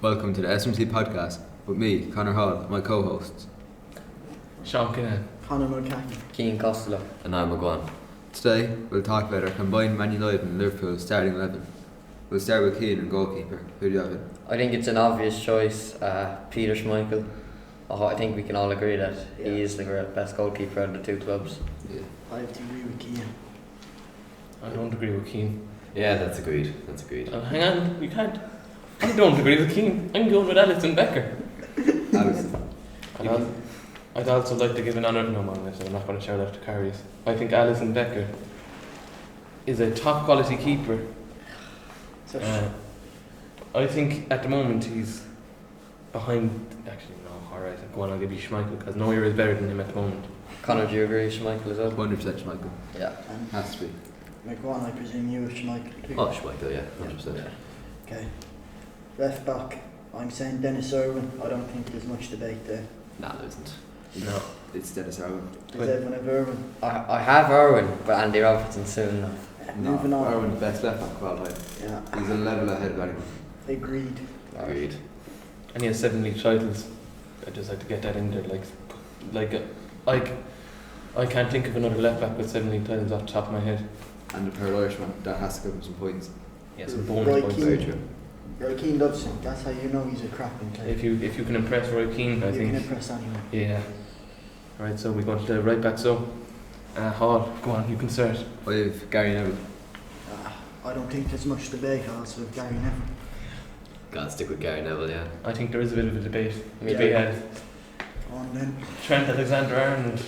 Welcome to the SMC podcast with me, Connor Hall, my co-hosts. Sean Kinnan. Conor McCarthy. Keane Costello. And I'm McGuan. Today, we'll talk about our combined Man United and Liverpool starting 11. We'll start with Keane and goalkeeper. Who do you have in? I think it's an obvious choice, Peter Schmeichel. I think we can all agree that he is the best goalkeeper out of the two clubs. Yeah. I have to agree with Keane. I don't agree with Keane. Yeah, that's agreed. Hang on, you can't. I don't agree with Keane. I'm going with Alisson Becker. Alisson. I'd also like to give an honour to him on this, and I'm not going to shout out to Carries. I think Alisson Becker is a top quality keeper. I think at the moment he's behind. Actually, no, alright, go on, I'll give you Schmeichel because nowhere is better than him at the moment. Connor, do you agree with Schmeichel as well? 100% Schmeichel. Yeah. Has to be. McGuan, I presume you have Schmeichel too. Oh, Schmeichel, yeah, 100%. Okay. Left back, I'm saying Dennis Irwin. I don't think there's much debate there. Nah, there isn't. No, it's Dennis Irwin. Does everyone have Irwin? I have Irwin, but Andy Robertson soon enough. Moving on. Irwin, the best left back qualified. Yeah. He's a level ahead of anyone. Agreed. Agreed. And he has 7 league titles. I'd just like to get that in there. I can't think of another left back with 7 league titles off the top of my head. And the pair Irishman, that has to give him some points. Yeah, some bonus Roy points. Keane. Very true. Roy Keane loves him. That's how you know he's a cracking player. If you can impress Roy Keane, I you think. can impress anyone. Yeah. Right, so we go to the right back. So, Hall, go on, you can start. I have Gary Neville. I don't think there's much debate also with Gary Neville. Gotta stick with Gary Neville, yeah. I think there is a bit of a debate. Me We too. had Go on then. Trent Alexander-Arnold.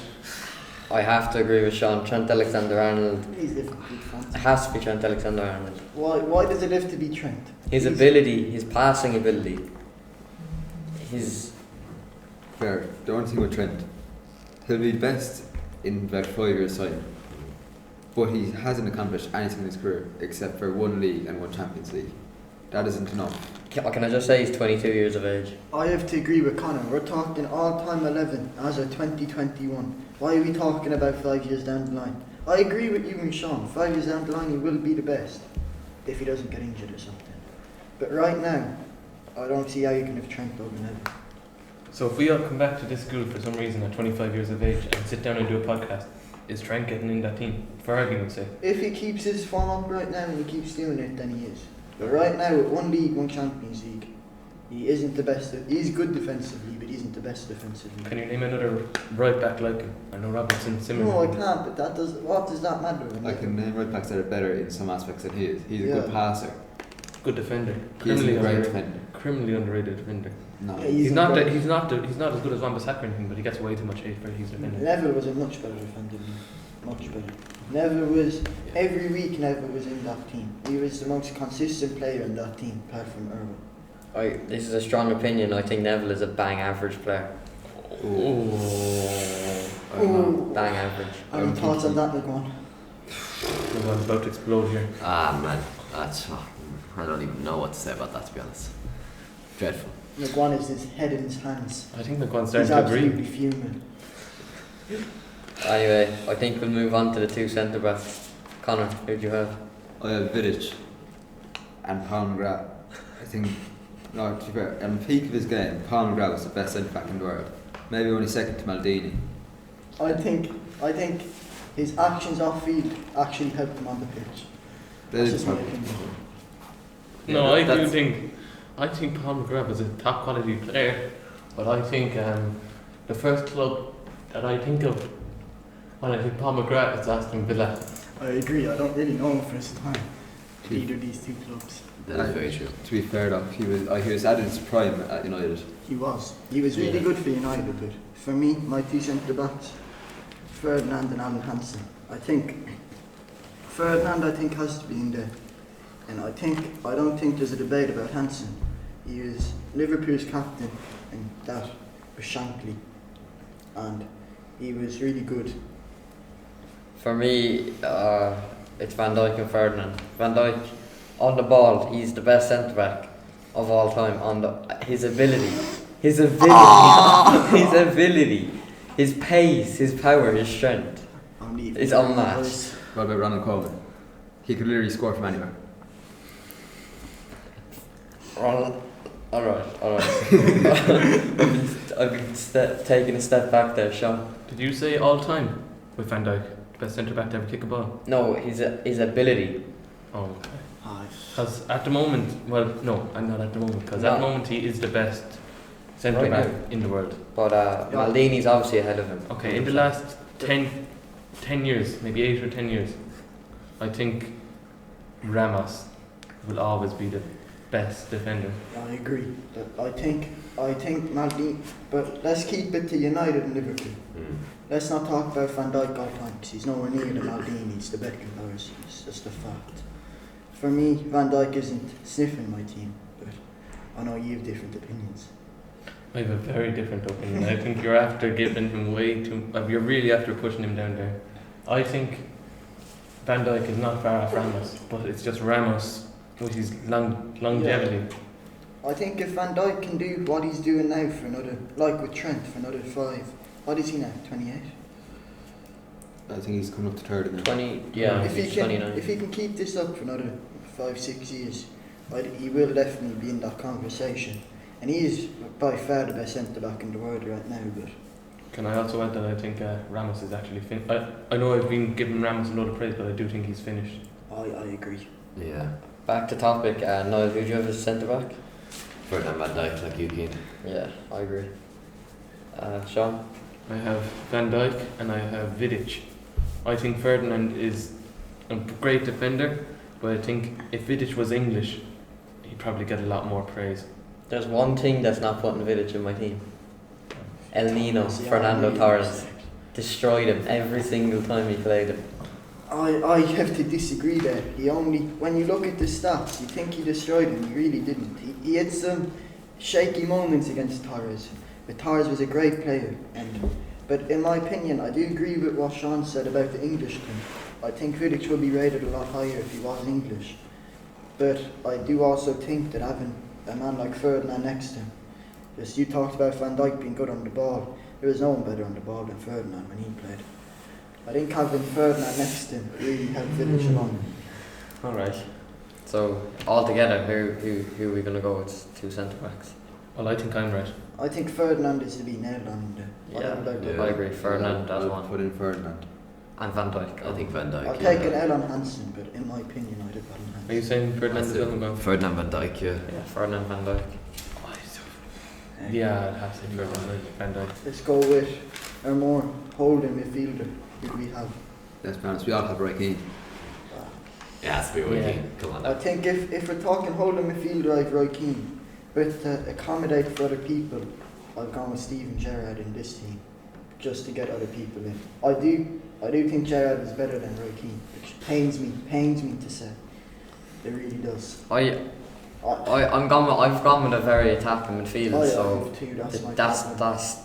I have to agree with Sean. Trent Alexander-Arnold. He's different. Big fancy. It has to be Trent Alexander-Arnold. Why does it have to be Trent? His He's- ability, his passing ability, his... Fair. The only thing with Trent, he'll be best in about 5 years' time. But he hasn't accomplished anything in his career except for 1 league and 1 Champions League. That isn't enough. Can I just say he's 22 years of age? I have to agree with Conor. We're talking all-time 11 as of 2021. Why are we talking about 5 years down the line? I agree with you and Sean. 5 years down the line, he will be the best if he doesn't get injured or something. But right now, I don't see how you can have Trent over Neville. So if we all come back to this school for some reason at 25 years of age and sit down and do a podcast, is Trent getting in that team? For argument's sake. If he keeps his form up right now and he keeps doing it, then he is. But right now, with 1 league, 1 Champions League, he isn't the best. He's good defensively, but he isn't the best defensively. Can you name another right back like him? I know Robertson, similar. No, I can't. But that does. What does that matter? I can name right backs that are better in some aspects than he is. He's a good Yeah. passer. Good defender. He's a great defender. Criminally underrated defender. No. Yeah, He's a not great- he's not as good as Wan-Bissaka or anything, but he gets way too much hate for his defending. Neville was a much better defender than him. Much better. Neville was, every week Neville was in that team. He was the most consistent player in that team, apart from Irwin. This is a strong opinion. I think Neville is a bang average player. I don't know. Bang average. Any don't thoughts think on that, McGuan? I'm about to explode here. Ah, man. I don't even know what to say about that, to be honest. Dreadful. McGuan is his head in his hands. I think McGuan's He's starting to agree. absolutely fuming. Anyway, I think we'll move on to the two centre backs. Connor, who do you have? I have Vidic and Paul McGrath. I think, no, to be fair, on the peak of his game, Paul McGrath was the best centre back in the world. Maybe only second to Maldini. I think his actions off field actually helped him on the pitch. That That's is just my probably. opinion. No, Yeah, that's- I think Paul McGrath is a top quality player, but I think the first club that I think of when I think Paul McGrath is Aston Villa. I agree. I don't really know him for his time at either of these two clubs. That is very true. To be fair though, he was at his prime at United. He was really good for United, but for me, my two centre backs, Ferdinand and Alan Hansen. I think Ferdinand has to be in there, and I don't think there's a debate about Hansen. He was Liverpool's captain, and that was Shankly, and he was really good. For me, it's Van Dijk and Ferdinand. Van Dijk, on the ball, he's the best centre back of all time. His ability, his ability, his pace, his power, his strength. It's unmatched. What about Ronald Koeman? He could literally score from anywhere. Ronald Alright. I've been taking a step back there, Sean. Did you say all time with Van Dijk? Best centre back to ever kick a ball? No, his ability. Oh, okay. Aye. Because at the moment, well, no, I'm not at the moment. Because at the No. moment he is the best centre Right back now. in the world. But Maldini's obviously ahead of him. Okay, in the last 10 years, maybe 8 or 10 years, I think Ramos will always be the best defender. I agree. But I think Maldini. But let's keep it to United and Liverpool. Let's not talk about Van Dijk all the time because he's nowhere near the Maldini's, the better comparison. It's just a fact. For me, Van Dijk isn't sniffing my team, but I know you have different opinions. I have a very different opinion. I think you're after giving him way too. You're really after pushing him down there. I think Van Dijk is not far off Ramos, but it's just Ramos with his longevity. I think if Van Dijk can do what he's doing now for another, like with Trent, for another 5, what is he now, 28? I think he's coming up to third again. 20, yeah, If he he's can, 29. if he can keep this up for another 5-6 years, he will definitely be in that conversation. And he is by far the best centre back in the world right now. But Can I also add that I think Ramos is actually finished? I know I've been giving Ramos a lot of praise, but I do think he's finished. I agree. Yeah. Back to topic, Niall, who do you have as centre back? Ferdinand Van Dijk, like you, Keane. Yeah, I agree. Sean? I have Van Dijk and I have Vidic. I think Ferdinand is a great defender, but I think if Vidic was English, he'd probably get a lot more praise. There's one thing that's not putting Vidic in my team. El Nino, See, Fernando I Torres. Destroyed him every single time he played him. I have to disagree there. He only, when you look at the stats, you think he destroyed him. He really didn't. He had some shaky moments against Torres, but Torres was a great player. But in my opinion, I do agree with what Sean said about the English thing. I think Vidic will be rated a lot higher if he was English. But I do also think that having a man like Ferdinand next to him, just you talked about Van Dijk being good on the ball. There was no one better on the ball than Ferdinand when he played. I think having Ferdinand next to him really helped Vidic along. Alright. So, altogether, who are we going to go with? 2 centre backs? Well, I think I'm right. I think Ferdinand is to be nailed on the. I agree. Ferdinand, that's I'll one. put in Ferdinand. And Van Dijk. I think Van Dijk. I'll take an L on Hansen, but in my opinion, I'd have gotten Are you Hansen. saying Ferdinand is going to go? Ferdinand Van Dijk, yeah. Yeah, Ferdinand Van Dijk. Yeah, I'd have to say Ferdinand Van Dijk. Let's go with our more holding midfielder. Who do we have? Let's be honest, we all have Roy Keane. It has to be Roy Yeah. Keane. Come on I now. think if we're talking holding midfielder, I've Roy Keane. But to accommodate for other people, I've gone with Steven Gerrard in this team, just to get other people in. I do think Gerrard is better than Roy Keane, which pains me to say. It really does. I've gone with a very attacking midfield, so that's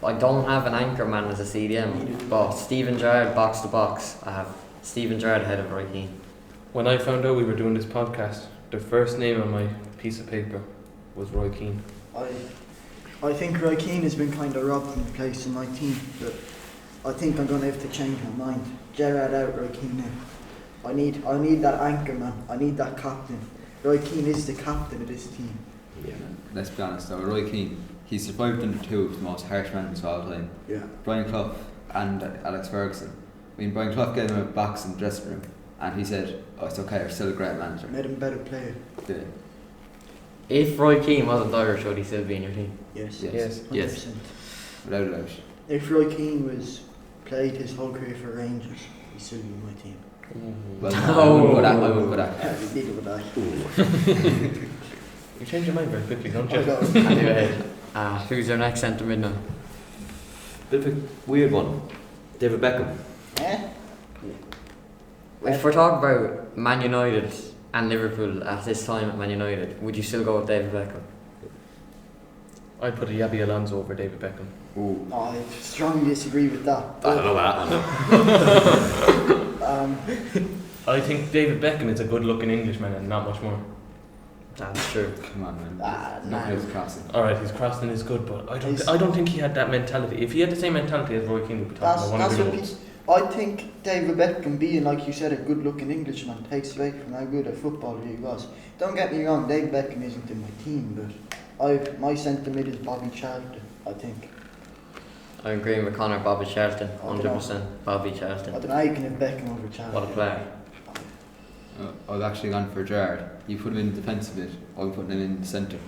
I don't have an anchor man as a CDM, but Steven Gerrard box to box. I have Steven Gerrard ahead of Roy Keane. When I found out we were doing this podcast, the first name on my piece of paper was Roy Keane. I think Roy Keane has been kind of robbed in place in my team, but I think I'm going to have to change my mind. Gerrard out, Roy Keane in. I need that anchor man. I need that captain. Roy Keane is the captain of this team. Yeah. Let's be honest though, Roy Keane, he survived under 2 of the most harsh men of all time. Yeah. Brian Clough and Alex Ferguson. I mean, Brian Clough gave him a box in the dressing room and he said, oh, it's okay, you're still a great manager. Made him a better player. Yeah. If Roy Keane wasn't Irish, would he still be in your team? Yes. Yes. 100%. Yes. Without a doubt. If Roy Keane played his whole career for Rangers, he'd still be in my team. Well, I wouldn't go that. Neither would I. You change your mind very quickly, don't you? I go. Anyway, who's our next centre mid now? Bit of a weird one. David Beckham. Eh? If we're talking about Man United and Liverpool at this time at Man United, would you still go with David Beckham? I'd put a Yabi Alonso over David Beckham. Ooh. No, I strongly disagree with that. I don't know about that one. I think David Beckham is a good-looking Englishman and not much more. That's true. Come on, man. No. Look at his crossing. All right, his crossing is good, but I don't think he had that mentality. If he had the same mentality as Roy Keane, we'd be talking about one of the goals. I think David Beckham being, like you said, a good-looking Englishman takes away from how good a footballer he was. Don't get me wrong, David Beckham isn't in my team, but my centre mid is Bobby Charlton, I think. I'm agreeing with Connor. Bobby Charlton, I don't know. 100%. Bobby I Charlton. don't know how you can have Beckham over Charlton. What a player. I've actually gone for Gerrard. You put him in defensive mid, I'm putting him in the centre.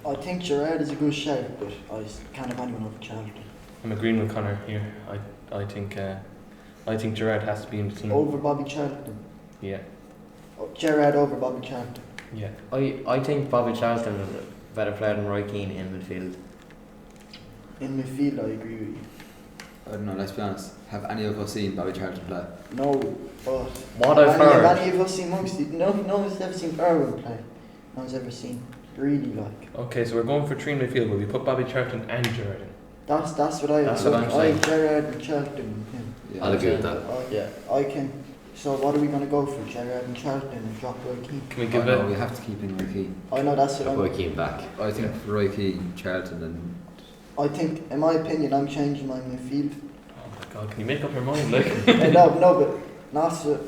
I think Gerrard is a good shout, but I can't have anyone over Charlton. I'm agreeing with Connor here. I think Gerrard has to be in the team. Over Bobby Charlton. Yeah, Oh, Gerrard over Bobby Charlton. yeah. I think Bobby Charlton is a better player than Roy Keane in midfield. In midfield, I agree with you. I don't know, let's be honest. Have any of us seen Bobby Charlton play? No, but What I've heard. Have any of us seen Monksy? No one's ever seen Irwin play. No one's ever seen. Really, like. Okay, so we're going for 3 in midfield, but we put Bobby Charlton and Gerrard in. That's what I That's have. what I'm I saying. have Gerrard and Charlton and him. Yeah, I'll agree with Okay. that. Yeah. I can. So what are we going to go for? Gerrard and Charlton and drop Roy Keane? Can we I give know, it? we have to keep in Roy Keane. I know that's what That I'm. boy came back. I think Roy Keane, Charlton and... I think, in my opinion, I'm changing my midfield. Oh my God, can you make up your mind? Like, No, but not for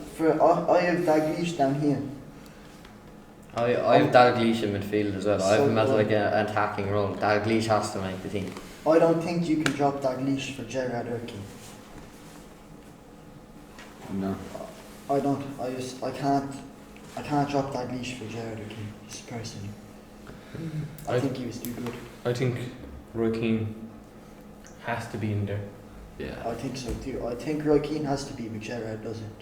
I have Dalglish down here. I have Dalglish in midfield as well. I have So him as do I. like an attacking role. Dalglish has to make the team. I don't think you can drop Dalglish for Gerrard or Keane. No. I don't. I can't drop Dalglish for Gerrard or Keane. Just personally. I I- think he was too good. I think Roy Keane has to be in there. Yeah. I think so too. I think Roy Keane has to be, but Gerrard doesn't.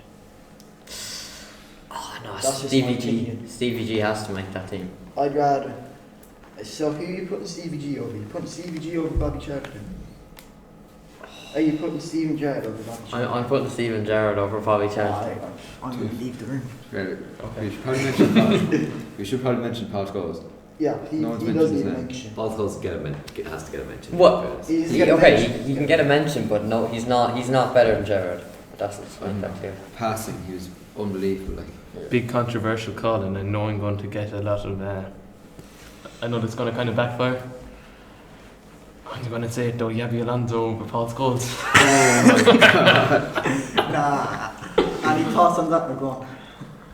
Oh no, That's just my Stevie G. opinion. Stevie G has to make that team. I'd rather. So who are you putting Stevie G over? You putting Stevie G over Bobby Charlton? Are you putting Steven Gerrard over Bobby Charlton? I'm putting Steven Gerrard over Bobby Charlton. I'm going to leave the room. Right. Okay. We should probably mention Paul Scholes. Yeah, he No one's doesn't mentioned his even name. mention. Paul Scholes has to get a mention. What? He's He, getting okay, mentioned. he can get a mention, but no, he's not. He's not better than Gerrard. That's Um, that clear. Passing, he was unbelievable. Like, Big controversial call, and I know I'm going to get a lot of. I know that's going to kind of backfire. I'm going to say it though. Yabi Alonso over Paul Scholes. Nah. Any thoughts on that? We're going.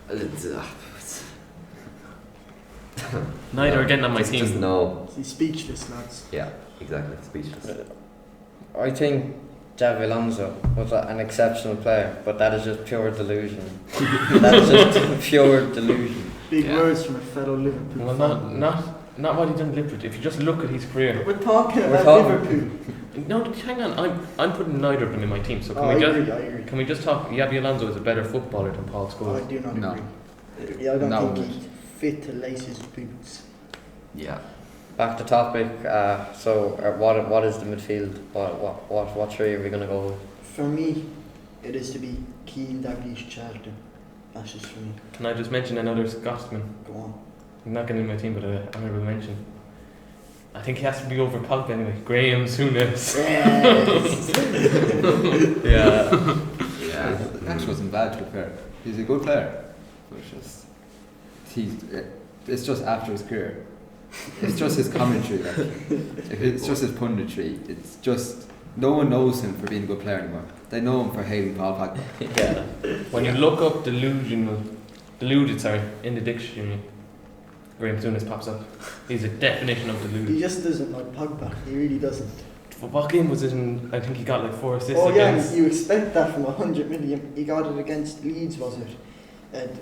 It's, Neither are getting on my just team. no. He's speechless, lads. Yeah, exactly. Speechless. I think Javi Alonso was an exceptional player, but that is just pure delusion. That is just pure delusion. Big Yeah. words from a fellow Liverpool Well, fan. not what he done in Liverpool. If you just look at his career. We're talking We're about talking- Liverpool. No, hang on. I'm putting neither of them in my team. So can I we just agree, I agree. can we just talk? Yabi Alonso is a better footballer than Paul I Scholes. do not No. agree. Yeah, I don't No. think he's fit to lace his boots. Yeah. Back to topic. What is the midfield? What three are we gonna go with? For me, it is to be Keane, Dalglish, Charlton. That's just for me. Can I just mention another Scotsman? Go on. I'm not getting in my team, but an honourable mention. I think he has to be over Pogba anyway. Graham Souness. Yes. Yeah. Yeah. it actually wasn't bad to be fair. He's a good player. But it's just after his career. It's just his commentary. Like, it's just his punditry. It's just no one knows him for being a good player anymore. They know him for hating Paul Pogba. Yeah. When you look up deluded, in the dictionary, Graham Souness pops up. He's a definition of He deluded. just doesn't like Pogba. He really doesn't. But what game was it in? I think he got like 4 assists Oh yeah, against. you expect that from 100 million. He got it against Leeds, was it? And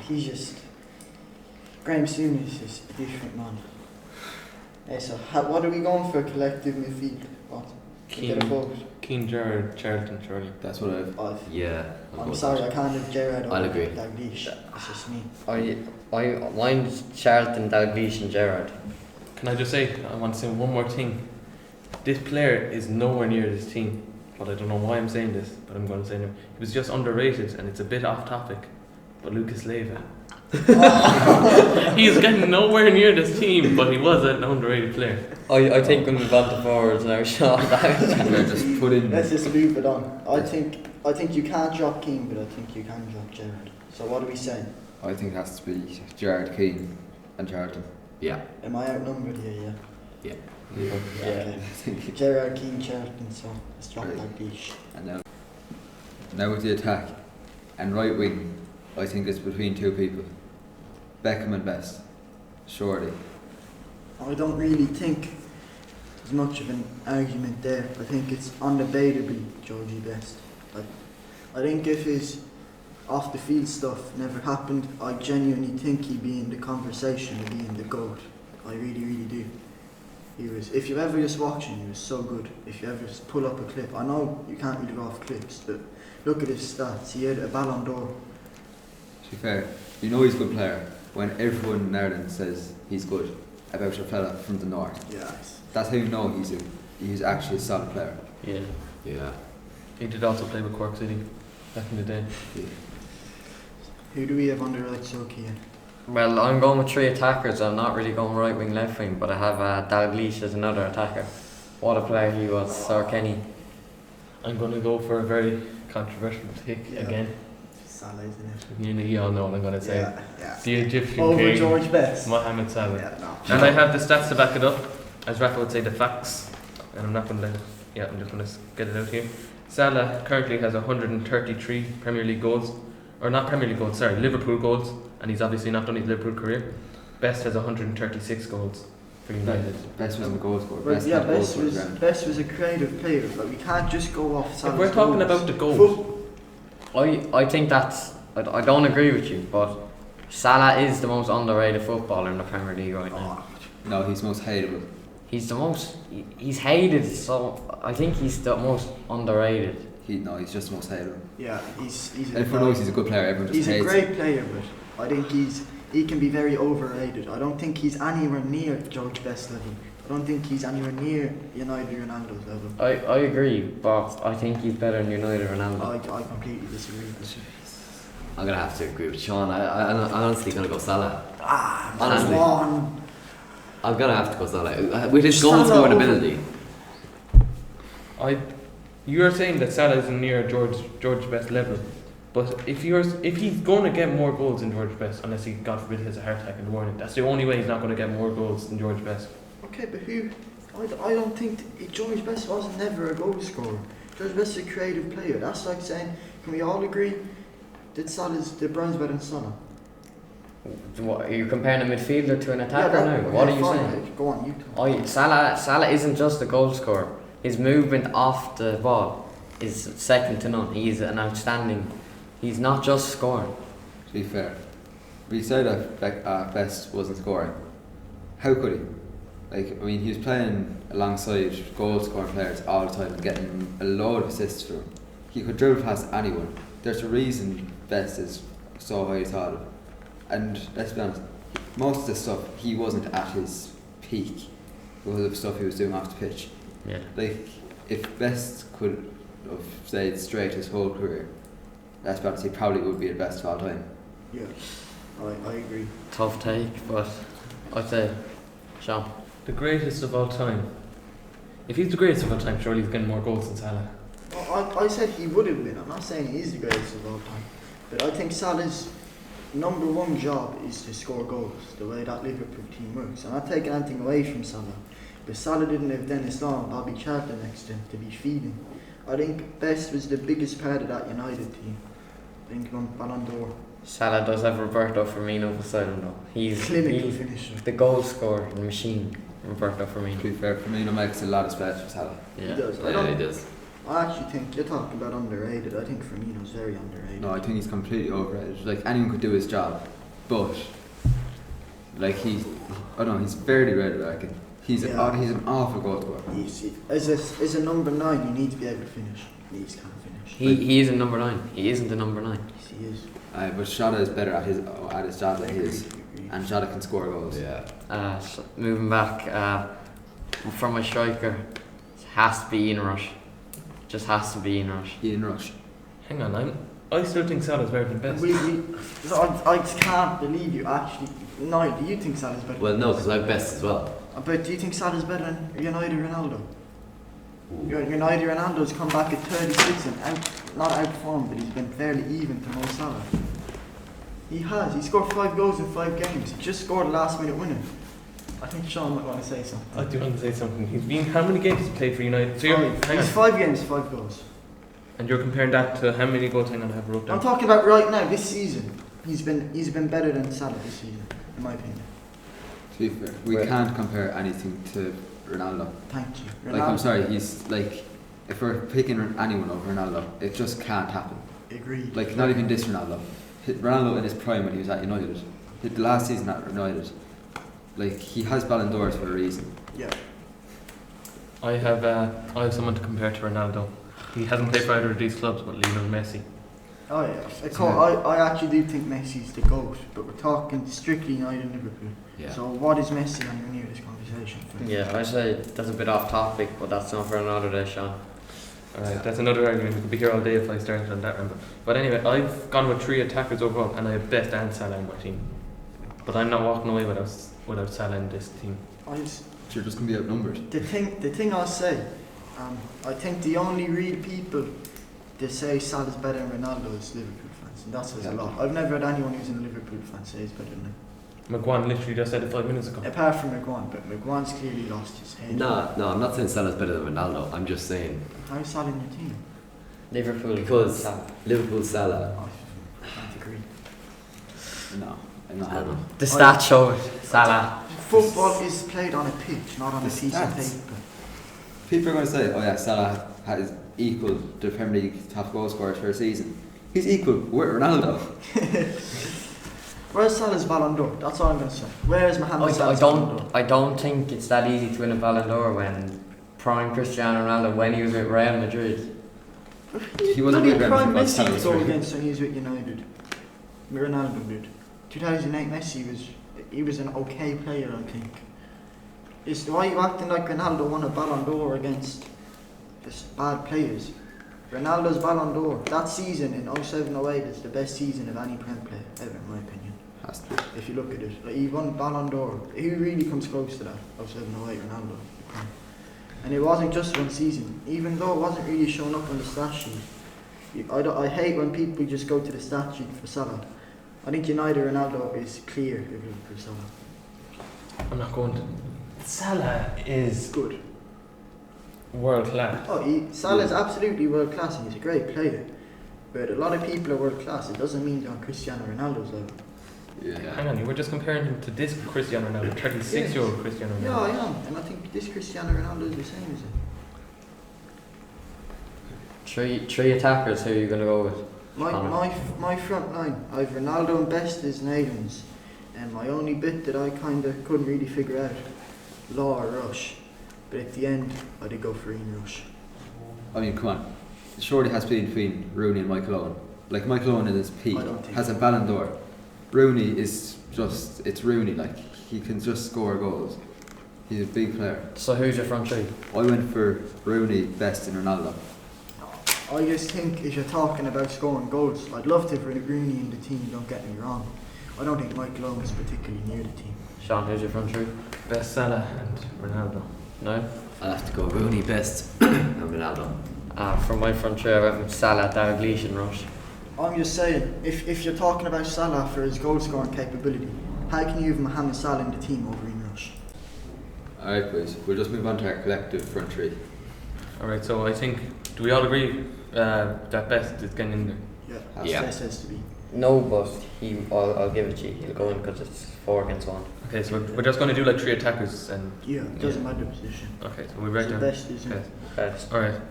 he's just Graham Souness is a different man. So what are we going for? Collective midfield? What? To get a vote. Keane, Gerrard, Charlton, surely. That's what I've. Yeah. I'll go I'm with sorry, that. I can't have Gerrard I'll over agree. Dalglish. That's just me. Mine's Charlton, Dalglish, and Gerrard. Can I just say? I want to say one more thing. This player is nowhere near this team, but I don't know why I'm saying this, but I'm going to say it. He was just underrated, and it's a bit off topic. But Lucas Leiva. He's getting nowhere near this team, but he was an underrated player. I think we'll move on to forwards now, Sean. Yeah, just put in. Let's just move it on. I think you can't drop Keane, but I think you can drop Gerrard. So what are we saying? I think it has to be Gerrard, Keane, and Charlton. Yeah. Am I outnumbered here? Yeah. Yeah. Yeah. Gerard Keane Charlton, so let's drop Right. that beach. And now with the attack and right wing, I think it's between two people, Beckham and Best. Surely. I don't really think there's much of an argument there. I think it's undebatably Georgie Best. I think if his off the field stuff never happened, I genuinely think he'd be in the conversation of being the GOAT. I really, really do. He was. If you ever just watch him, he was so good. If you ever just pull up a clip, I know you can't really go off clips, but look at his stats. He had a Ballon d'Or. To be fair, you know he's a good player when everyone in Ireland says he's good about a fella from the north. Yes. That's how you know he's actually a solid player. Yeah. Yeah. He did also play with Cork City back in the day. Who do we have on the right side here? Well, I'm going with 3 attackers. I'm not really going right wing, left wing, but I have Dalglish as another attacker. What a player he was, Sir Kenny. I'm going to go for a very controversial pick Yeah. again. Salah, isn't it? You all know what I'm going to say. Yeah. The Egyptian Over king, George Best. Mohamed Salah. Yeah, no. And I have the stats to back it up. As Rafa would say, the facts. And I'm not going to let it. Yeah, I'm just going to get it out here. Salah currently has 133 Premier League goals. Or not Premier League goals, sorry, Liverpool goals. And he's obviously not done his Liverpool career. Best has 136 goals for United. Best wasn't a goal scorer. But yeah, had goal Best scorers was, round. Best was a creative player, but we can't just go off Salah's If we're talking goals. about the goals, I think that's. I don't agree with you, but Salah is the most underrated footballer in the Premier League right now. No, he's most hateable. He's the most. He's hated, so I think he's the most underrated. He's just the most hateable. Yeah, he's Everyone knows he's a good player. Everyone just he's a hates great player, but I think he can be very overrated. I don't think he's anywhere near George Best level. I don't think he's anywhere near United Ronaldo's level. I agree, but I think he's better than United Ronaldo. I completely disagree with you. I'm gonna have to agree with Sean. I'm honestly gonna go Salah. Come Honestly. on. I'm gonna have to go Salah with his goal Salah scoring over- ability. you're saying that Salah isn't near George Best level. But if he's going to get more goals than George Best, unless he, God forbid, has a heart attack in the morning, that's the only way he's not going to get more goals than George Best. Okay, but who? I don't think George Best wasn't never a goal scorer. George Best is a creative player. That's like saying, can we all agree that De Bruyne's better than Salah? What, are you comparing a midfielder to an attacker now? What are you saying? Go on, you talk. Salah isn't just a goal scorer. His movement off the ball is second to none. He's an outstanding. He's not just scoring. To be fair, we said that Best wasn't scoring. How could he? Like, I mean, he was playing alongside goal-scoring players all the time and getting a load of assists for him. He could dribble past anyone. There's a reason Best is so highly thought of. And let's be honest, most of the stuff he wasn't at his peak because of stuff he was doing off the pitch. Yeah. Like, if Best could have stayed straight his whole career, let's be honest, he probably would be the best of all time. Yeah, I agree. Tough take, but I'd say Sean. The greatest of all time. If he's the greatest of all time, surely he's getting more goals than Salah. Well, I said he would have been. I'm not saying he is the greatest of all time, but I think Salah's number one job is to score goals. The way that Liverpool team works. I'm not taking anything away from Salah, but Salah didn't have Dennis Law and Bobby Charlton next to him to be feeding. I think Best was the biggest part of that United team. I think on Ballon d'Or. Salah does have Roberto Firmino beside him though. He's Clinical finisher. the goal scoring machine. Roberto To Firmino. be fair, Firmino makes a lot of space for Salah. He Yeah. does. Yeah, he does. I actually think you're talking about underrated. I think Firmino's very underrated. No, I think he's completely overrated. Like, anyone could do his job, but like I don't know, he's barely rated. I reckon he's Yeah. he's an awful goal scorer. As a number 9, you need to be able to finish. He can't finish. He isn't number 9. He isn't the number 9. Yes, he is. But Shada is better at his job than he is, Agree. and Shada can score goals. Yeah. So moving back, from my striker, it has to be Ian Rush. Just has to be Ian Rush. Ian Rush. Hang on, I still think Salah's better than Best. I can't believe you actually. No, do you think Salah's better? Well, no, because I'm Best as well. But do you think Salah's better than United Ronaldo? United Ronaldo's come back at 36 and not outperformed, but he's been fairly even to Mo Salah. He has. He scored 5 goals in 5 games. He just scored a last minute winner. I think Sean might want to say something. I do want to say something. He's been, how many games has he played for United? So you're, hang He's on. 5 games, 5 goals. And you're comparing that to how many goals? Hang on, I have wrote I'm down. talking about right now, this season. He's been better than Salah this season, in my opinion. To be fair, we Right. can't compare anything to Ronaldo. Thank you. Like, I'm sorry, he's like, if we're picking anyone over Ronaldo, it just can't happen. Agreed. Like, not even this Ronaldo. Ronaldo in his prime when he was at United. The last season at United. Like, he has Ballon d'Ors for a reason. Yeah. I have someone to compare to Ronaldo. He hasn't played for either of these clubs, but Lionel Messi. Oh yeah. I actually do think Messi's the GOAT, but we're talking strictly United and Liverpool. Yeah. So what is Messi on your near this conversation? Yeah, I say that's a bit off topic, but that's not for another day, Sean. Alright, that's another argument. We could be here all day if I started on that one. But anyway, I've gone with 3 attackers overall, and I have Best and Salah in my team. But I'm not walking away without Salah in this team. You're just going to be outnumbered. The thing I'll say, I think the only real people that say Salah's better than Ronaldo is Liverpool fans, and that says a lot. I've never had anyone who's a Liverpool fan say he's better than him. McGuan literally just said it 5 minutes ago. Apart from McGuan, but McGuan's clearly lost his head. No, I'm not saying Salah's better than Ronaldo. I'm just saying How's Salah in your team? Liverpool. because Salah. Liverpool Salah. I can't agree. No, I'm not I don't having know. The stats show it. Salah. Football is played on a pitch, not on a The piece of stats. paper. People are going to say, oh yeah, Salah has equal the Premier League top goal scorers for a season. He's equal with Ronaldo. Where's Salah's Ballon d'Or? That's all I'm going to say. Where's Mohamed Salah's Ballon d'Or? I don't think it's that easy to win a Ballon d'Or when prime Cristiano Ronaldo, when he was with Real Madrid. He wasn't Bloody with Real prime Madrid, Messi Salah to was go with- against when he was with United. Ronaldo did. 2008 Messi was an okay player, I think. It's why you acting like Ronaldo won a Ballon d'Or against just bad players. Ronaldo's Ballon d'Or that season in 07-08 is the best season of any Prem player ever, in my opinion. Has to be. If you look at it, like, he won Ballon d'Or. Who really comes close to that? 07-08 Ronaldo. And it wasn't just one season, even though it wasn't really shown up on the stat sheet. I hate when people just go to the stat sheet for Salah. I think United Ronaldo is clear if you look for Salah. I'm not going to. Salah is Good. world class. Salah's absolutely world class and he's a great player. But a lot of people are world class. It doesn't mean they're on Cristiano Ronaldo's level. Hang on, you were just comparing him to this Cristiano Ronaldo, 36-year-old Cristiano Ronaldo. Yeah, I am. And I think this Cristiano Ronaldo is the same as him. Three attackers. Who are you going to go with? My front line, I've Ronaldo and Best as names, and my only bit that I kind of couldn't really figure out, Law or Rush, but at the end I did go for Ian Rush. I mean, come on. Surely has been between Rooney and Michael Owen. Like, Michael Owen in his peak I don't think has a Ballon d'Or. Rooney is just, it's Rooney, like, he can just score goals. He's a big player. So who's your front three? I went for Rooney, Best and Ronaldo. I just think if you're talking about scoring goals, I'd love to have Rooney in the team, don't get me wrong. I don't think Michael Owen's particularly near the team. Sean, who's your front three? Best Salah and Ronaldo. No? I'll have to go Rooney Best and Ronaldo. For my front three, I went with Salah, Dalglish and Rush. I'm just saying, if you're talking about Salah for his goal scoring capability, how can you have Mohamed Salah in the team over Ian Rush? Alright, boys, we'll just move on to our collective front three. Alright, so I think, do we all agree that Best is getting in there? Yeah, Yeah. says to be. No, but I'll give it to you. He'll go in because it's 4 against 1. Okay, so we're just going to do like 3 attackers and... Yeah, it doesn't matter the position. Okay, so we write The down... best is Okay. Best. Alright.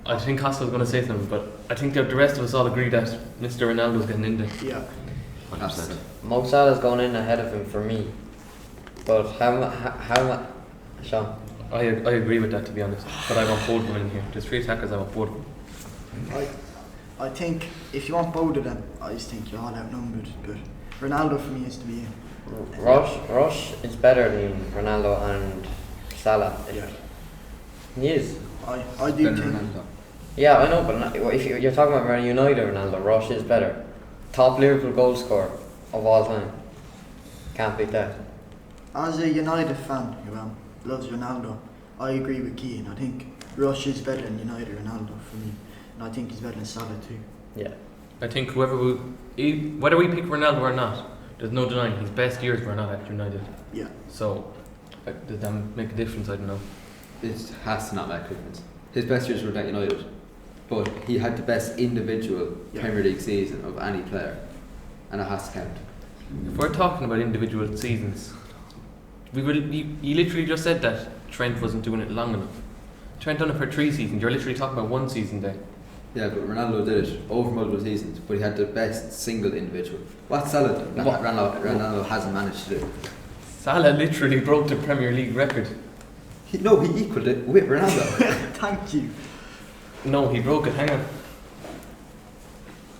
I think Costa's going to say something, but I think that the rest of us all agree that Mr. Ronaldo's getting in there. Yeah. 100%. Mo Salah's going in ahead of him for me. But how much? Sean? I agree with that, to be honest. But I want both of them in here. There's 3 attackers, I want both of them. I think if you want both of them, I just think you're all outnumbered. But Ronaldo for me is to be in. Rush is better than Ronaldo and Salah. Yeah. He is. I do Better think. Ronaldo. Yeah, I know, but if you're talking about Man United Ronaldo, Rush is better. Top Liverpool goal scorer of all time. Can't beat that. As a United fan who loves Ronaldo, I agree with Keane. I think Rush is better than United Ronaldo for me. And I think he's better than Salah too. Yeah. I think whether we pick Ronaldo or not, there's no denying his best years were not at United. Yeah. So, does that make a difference? I don't know. It has to not make a difference. His best years were at United, but he had the best individual Yeah. Premier League season of any player, and it has to count. If we're talking about individual seasons, you literally just said that Trent wasn't doing it long enough. Trent done it for 3 seasons. You're literally talking about 1 season there. Yeah, but Ronaldo did it over multiple seasons, but he had the best single individual. What Salah did, that What? Ronaldo hasn't managed to do. Salah literally broke the Premier League record. He equalled it with Ronaldo. Thank you. No, he broke it. Hang on.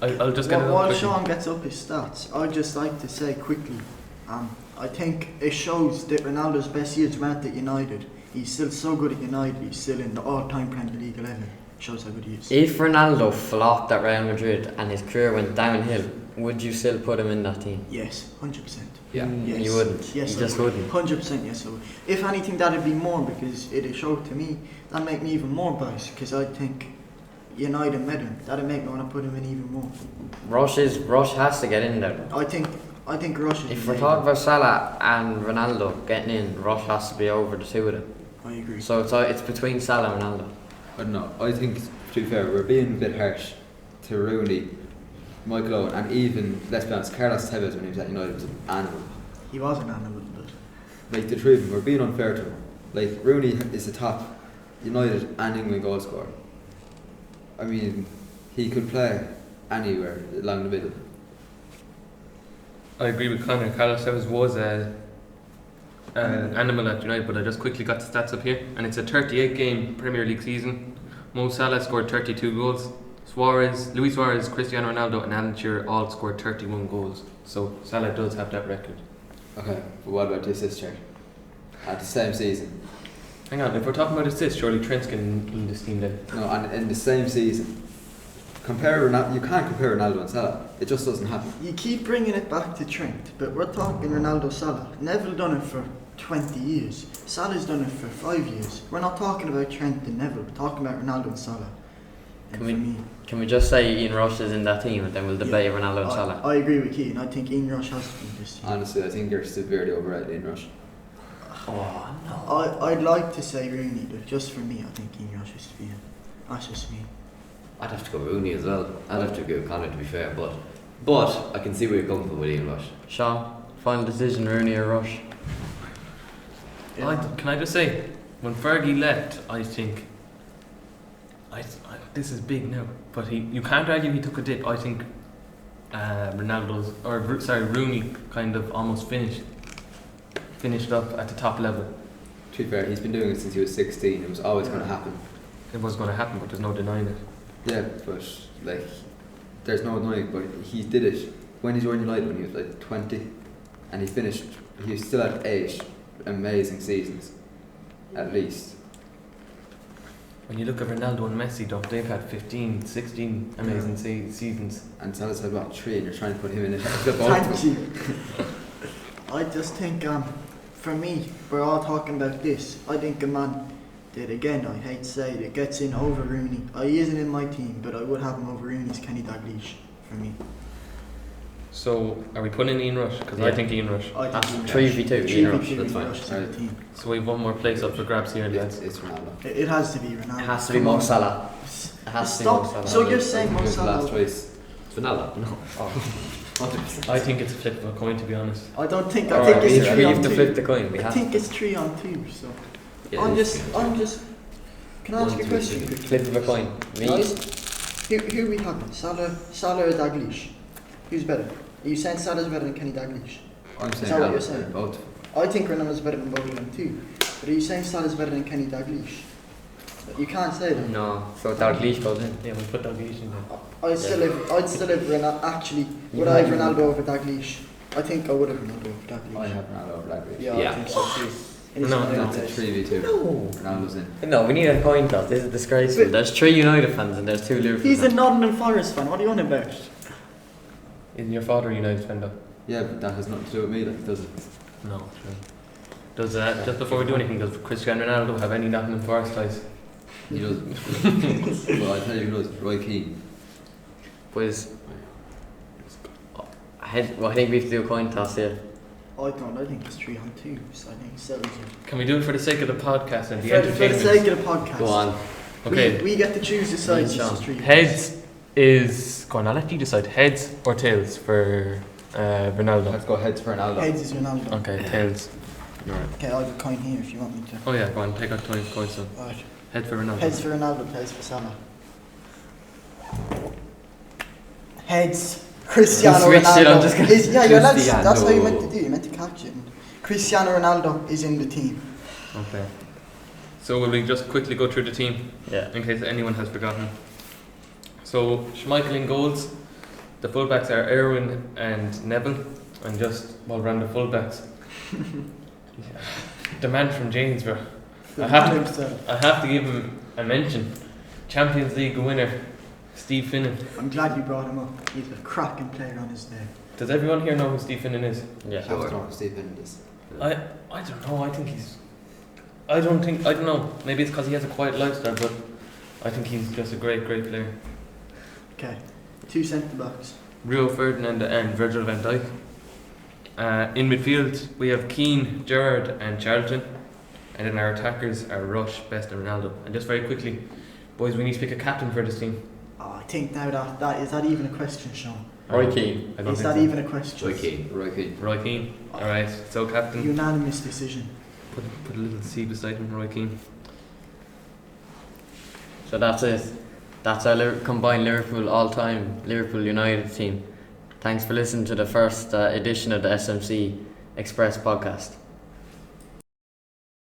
I'll just get it up While quickly. Sean gets up his stats, I'd just like to say quickly, I think it shows that Ronaldo's best years weren't at United. He's still so good at United, he's still in the all-time Premier League 11. Shows how good he is. If Ronaldo flopped at Real Madrid and his career went downhill, would you still put him in that team? Yes, 100%. Yeah. Yes. You wouldn't. Yes, you I just would. wouldn't. 100% yes, I would. If anything, that'd be more because it'd show to me, that'd make me even more biased because I think United met him. That'd make me want to put him in even more. Rush has to get in there. I think Rush is If we're talking about Salah and Ronaldo getting in, Rush has to be over the two of them. I agree. So it's between Salah and Ronaldo. I don't know. I think, to be fair, we're being a bit harsh to Rooney, Michael Owen, and even, let's be honest, Carlos Tevez when he was at United was an animal. He was an animal, but Like, the three of them, we're being unfair to him. Like, Rooney is the top United and England goal scorer. I mean, he could play anywhere along the middle. I agree with Connor. Carlos Tevez was an animal at United, but I just quickly got the stats up here, and it's a 38-game Premier League season. Mo Salah scored 32 goals. Luis Suarez, Cristiano Ronaldo, and Alan Shearer all scored 31 goals. So Salah does have that record. Okay, but what about the assist chart? At the same season. Hang on, if we're talking about assists, surely Trent's getting in this team then. No, and in the same season. You can't compare Ronaldo and Salah. It just doesn't happen. you keep bringing it back to Trent, but we're talking Ronaldo Salah. Neville done it for 20 years. Salah's done it for 5 years. We're not talking about Trent and Neville, we're talking about Ronaldo and Salah. And Can we just say Ian Rush is in that team and then we'll debate Ronaldo and Salah? I agree with Keane. I think Ian Rush has to be in this team. Honestly, I think you're severely overrated in Rush. Oh no. I'd like to say Rooney, but just for me, I think Ian Rush is to be in. That's just me. I'd have to go Rooney as well. I'd have to go Connor to be fair, but I can see where you're coming from with Ian Rush. Sean, final decision, Rooney or Rush? Can I just say, when Fergie left, I think this is big now, but you can't argue he took a dip. I think Rooney kind of almost finished up at the top level. To be fair, he's been doing it since he was 16. It was always going to happen. It was going to happen, but there's no denying it. Yeah, but like, there's no denying. But he did it when he joined United when he was like 20, and he finished. He still had 8 amazing seasons, at least. When you look at Ronaldo and Messi, though, they've had 15, 16 amazing seasons. And Salah's had about 3, and you're trying to put him in it. Thank you. I just think, for me, we're all talking about this. I think a man that, again, I hate to say it, gets in over Rooney. He isn't in my team, but I would have him over Rooney's Kenny Dalglish for me. So, are we putting in Ian Rush? Because I think Ian Rush. I think That's 3v2, Ian Rush, that's fine. Rush is in the team. So we have one more place up for grabs here, lads. It's Ronaldo. It has to be Ronaldo. It has to be Come Mo on. Salah. It has to be Mo Salah. So you're saying Mo Last Salah? twice. Vanilla? No. I think it's a flip of a coin, to be honest. I don't think. Alright, I think it's we 3 have on to 2. flip the coin. We I have think it's 3 on 2. So Yeah, I'm it's just. Can I ask you a question? two. flip of a coin. Me? Guys, who we having? Salah or Dalglish? Who's better? Are you saying Salah's better than Kenny Dalglish? I'm saying that what Ronaldo, you're saying? both. I think Ronaldo's better than both of them too. But are you saying Salah's better than Kenny Dalglish? You can't say that. No. So Dalglish goes in. Yeah, we'll put Dalglish in there. I'd still have Ronaldo. Actually, would I have Ronaldo over Dalglish? I think I would have Ronaldo over Dalglish. I have Ronaldo over Dalglish. Yeah, Yeah. I think so too. In his No, United That's a days. 3v2. No. Ronaldo's in. No, we need a coin toss. This is disgraceful. But- There's 3 United fans and there's 2 Liverpool He's a fans. Nottingham Forest fan. What are you on about? Isn't your father a United fan, though? Yeah, but that has nothing to do with me, like, does it? No, true. Does just before we do anything, does Cristiano Ronaldo have any Nottingham Forest ties? He doesn't. Well, I'll tell you who does. Roy Keane. Pues, I think we have to do a coin toss here. I don't. I think it's 3-2. So I think it settles it. Can we do it for the sake of the podcast and the For the entertainment? sake of the podcast. Go on. Okay. We get to choose the sides. Sean. It's 3. Heads is... Go on, I'll let you decide. Heads or tails for Ronaldo? Let's go heads for Ronaldo. Heads is Ronaldo. Okay, tails. Alright. Okay, I'll have a coin here if you want me to. Oh yeah, go on, take out coins. So. Right. Head for Ronaldo. Heads for Ronaldo, tails for Salah. Heads. Cristiano switched it, I'm just Ronaldo. gonna- Yeah, you're allowed to, Cristiano. that's how you meant to do. You meant to catch it. Cristiano Ronaldo is in the team. Okay. So will we just quickly go through the team Yeah. in case anyone has forgotten? So Schmeichel in goals. The fullbacks are Erwin and Neville, and just well-rounded fullbacks. The man from Janesborough. I have to give him a mention. Champions League winner, Steve Finnan. I'm glad you brought him up. He's a cracking player on his day. Does everyone here know who Steve Finnan is? Yeah. Have to know who Stephen is. I don't know. I think he's. I don't know. Maybe it's because he has a quiet lifestyle, but I think he's just a great player. Okay. 2 centre backs. Rio Ferdinand and Virgil van Dijk. In midfield, we have Keane, Gerrard, and Charlton. And then our attackers are Rush, Best, and Ronaldo. And just very quickly, boys, we need to pick a captain for this team. Oh, I think now that is that even a question, Sean? Roy Keane. I don't Is think that so. even a question? Roy Keane. Roy Keane. Roy Keane. Alright, so captain. Unanimous decision. Put a little C beside him, Roy Keane. So that's it. That's our combined Liverpool all-time Liverpool United team. Thanks for listening to the first edition of the SMC Express podcast.